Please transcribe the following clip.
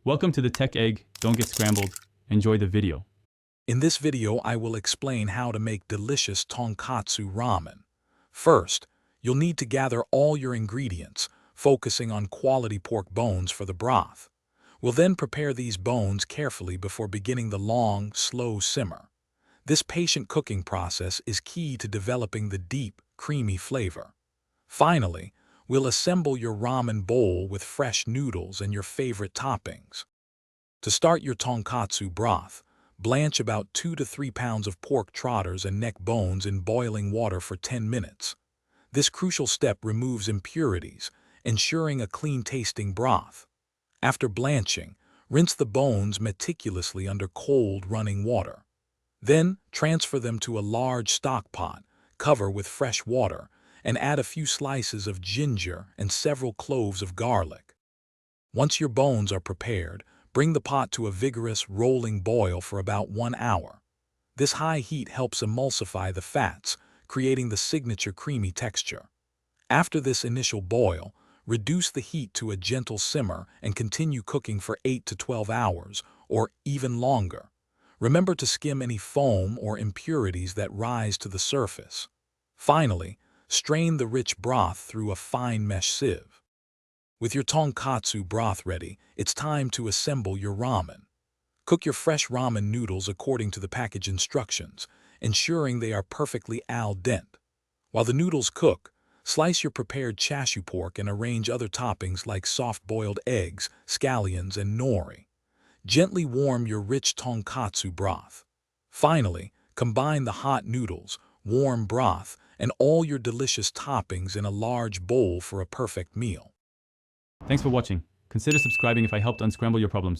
Welcome to the Tech Egg. Don't get scrambled. Enjoy the video. In this video, I will explain how to make delicious tonkotsu ramen. First, you'll need to gather all your ingredients, focusing on quality pork bones for the broth. We'll then prepare these bones carefully before beginning the long, slow simmer. This patient cooking process is key to developing the deep, creamy flavor. Finally, we'll assemble your ramen bowl with fresh noodles and your favorite toppings. To start your tonkotsu broth, blanch about 2 to 3 pounds of pork trotters and neck bones in boiling water for 10 minutes. This crucial step removes impurities, ensuring a clean-tasting broth. After blanching, rinse the bones meticulously under cold, running water. Then, transfer them to a large stock pot, cover with fresh water, and add a few slices of ginger and several cloves of garlic. Once your bones are prepared, bring the pot to a vigorous, rolling boil for about 1 hour. This high heat helps emulsify the fats, creating the signature creamy texture. After this initial boil, reduce the heat to a gentle simmer and continue cooking for 8 to 12 hours, or even longer. Remember to skim any foam or impurities that rise to the surface. Finally, strain the rich broth through a fine mesh sieve. With your tonkotsu broth ready, it's time to assemble your ramen. Cook your fresh ramen noodles according to the package instructions, ensuring they are perfectly al dente. While the noodles cook, slice your prepared chashu pork and arrange other toppings like soft-boiled eggs, scallions, and nori. Gently warm your rich tonkotsu broth. Finally, combine the hot noodles, warm broth, and all your delicious toppings in a large bowl for a perfect meal. Thanks for watching. Consider subscribing if I helped unscramble your problems.